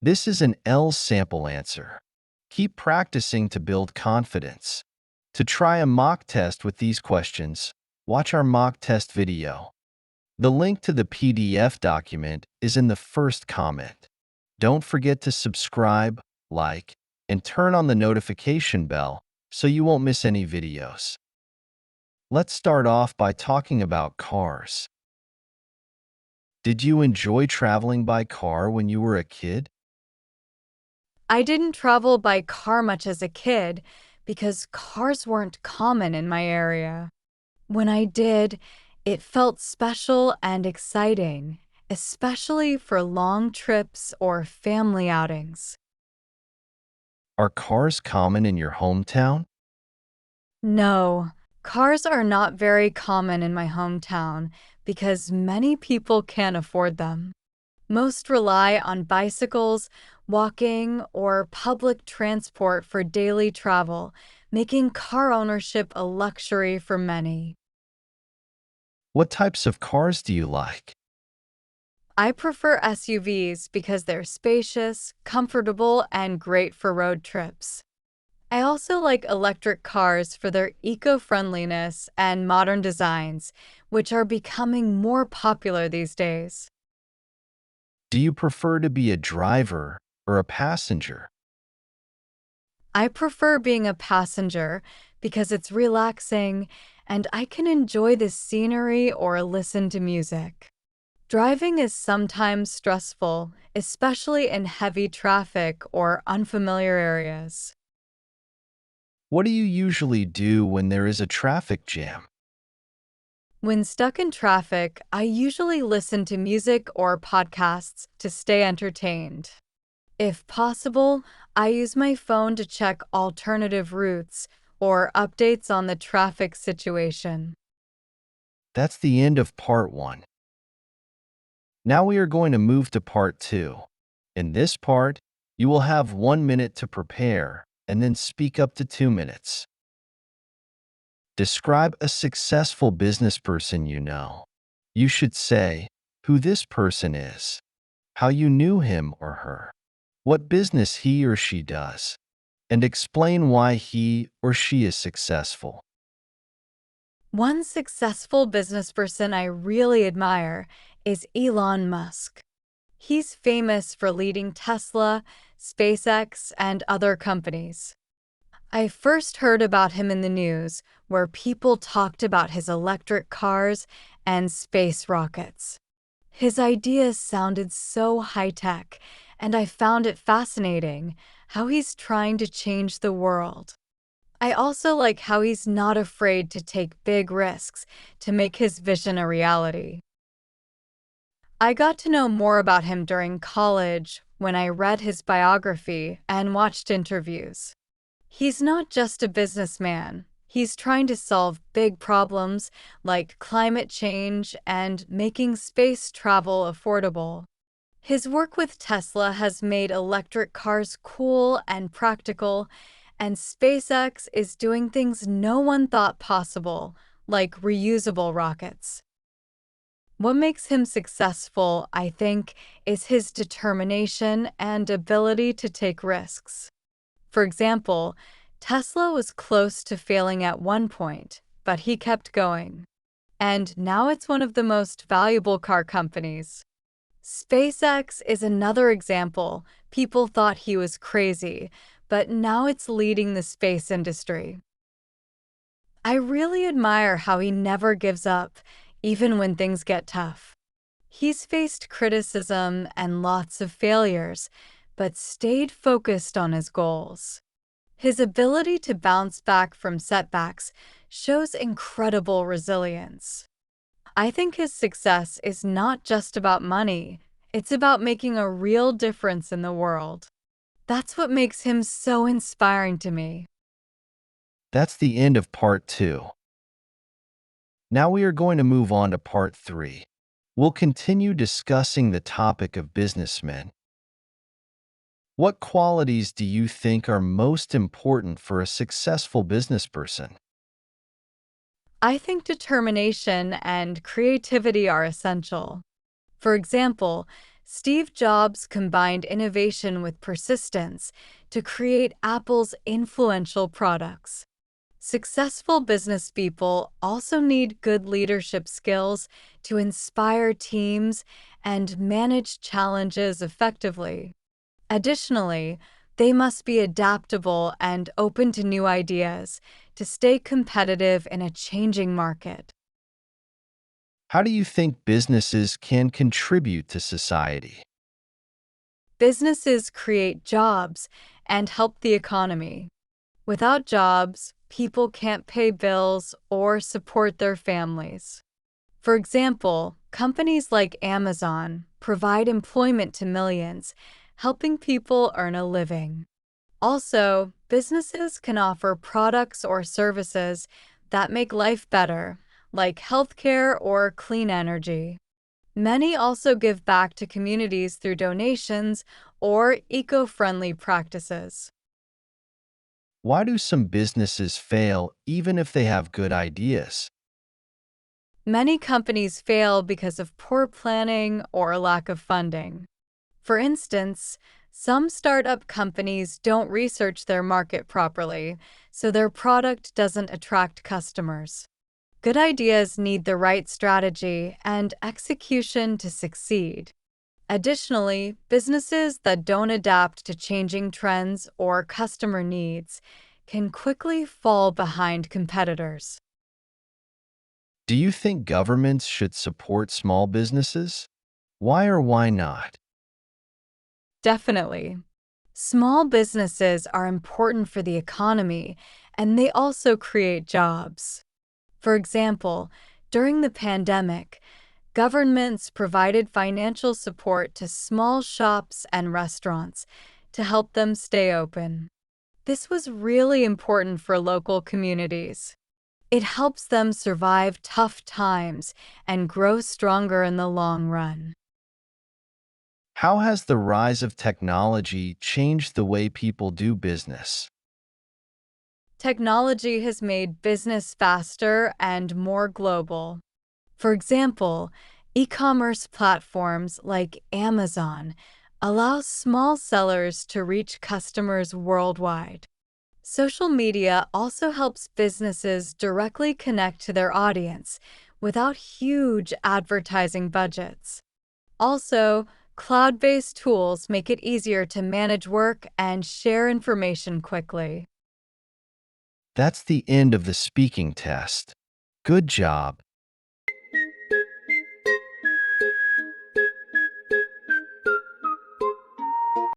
This is an L sample answer. Keep practicing to build confidence. To try a mock test with these questions, watch our mock test video. The link to the PDF document is in the first comment. Don't forget to subscribe, like, and turn on the notification bell so you won't miss any videos. Let's start off by talking about cars. Did you enjoy traveling by car when you were a kid? I didn't travel by car much as a kid because cars weren't common in my area. When I did, it felt special and exciting, especially for long trips or family outings. Are cars common in your hometown? No, cars are not very common in my hometown because many people can't afford them. Most rely on bicycles, walking, or public transport for daily travel, making car ownership a luxury for many. What types of cars do you like? I prefer SUVs because they're spacious, comfortable, and great for road trips. I also like electric cars for their eco-friendliness and modern designs, which are becoming more popular these days. Do you prefer to be a driver or a passenger? I prefer being a passenger because it's relaxing and I can enjoy the scenery or listen to music. Driving is sometimes stressful, especially in heavy traffic or unfamiliar areas. What do you usually do when there is a traffic jam? When stuck in traffic, I usually listen to music or podcasts to stay entertained. If possible, I use my phone to check alternative routes or updates on the traffic situation. That's the end of part 1. Now we are going to move to part 2. In this part, you will have 1 minute to prepare and then speak up to 2 minutes. Describe a successful business person you know. You should say who this person is, how you knew him or her, what business he or she does, and explain why he or she is successful. One successful businessperson I really admire is Elon Musk. He's famous for leading Tesla, SpaceX, and other companies. I first heard about him in the news, where people talked about his electric cars and space rockets. His ideas sounded so high-tech, and I found it fascinating how he's trying to change the world. I also like how he's not afraid to take big risks to make his vision a reality. I got to know more about him during college when I read his biography and watched interviews. He's not just a businessman. He's trying to solve big problems like climate change and making space travel affordable. His work with Tesla has made electric cars cool and practical, and SpaceX is doing things no one thought possible, like reusable rockets. What makes him successful, I think, is his determination and ability to take risks. For example, Tesla was close to failing at one point, but he kept going. And now it's one of the most valuable car companies. SpaceX is another example. People thought he was crazy, but now it's leading the space industry. I really admire how he never gives up, even when things get tough. He's faced criticism and lots of failures, but stayed focused on his goals. His ability to bounce back from setbacks shows incredible resilience. I think his success is not just about money, it's about making a real difference in the world. That's what makes him so inspiring to me. That's the end of part 2. Now we are going to move on to part 3. We'll continue discussing the topic of businessmen. What qualities do you think are most important for a successful business person? I think determination and creativity are essential. For example, Steve Jobs combined innovation with persistence to create Apple's influential products. Successful business people also need good leadership skills to inspire teams and manage challenges effectively. Additionally, they must be adaptable and open to new ideas to stay competitive in a changing market. How do you think businesses can contribute to society? Businesses create jobs and help the economy. Without jobs, people can't pay bills or support their families. For example, companies like Amazon provide employment to millions, helping people earn a living. Also, businesses can offer products or services that make life better, like healthcare or clean energy. Many also give back to communities through donations or eco-friendly practices. Why do some businesses fail even if they have good ideas? Many companies fail because of poor planning or lack of funding. For instance, some startup companies don't research their market properly, so their product doesn't attract customers. Good ideas need the right strategy and execution to succeed. Additionally, businesses that don't adapt to changing trends or customer needs can quickly fall behind competitors. Do you think governments should support small businesses? Why or why not? Definitely. Small businesses are important for the economy, and they also create jobs. For example, during the pandemic, governments provided financial support to small shops and restaurants to help them stay open. This was really important for local communities. It helps them survive tough times and grow stronger in the long run. How has the rise of technology changed the way people do business? Technology has made business faster and more global. For example, e-commerce platforms like Amazon allow small sellers to reach customers worldwide. Social media also helps businesses directly connect to their audience without huge advertising budgets. Also, cloud-based tools make it easier to manage work and share information quickly. That's the end of the speaking test. Good job.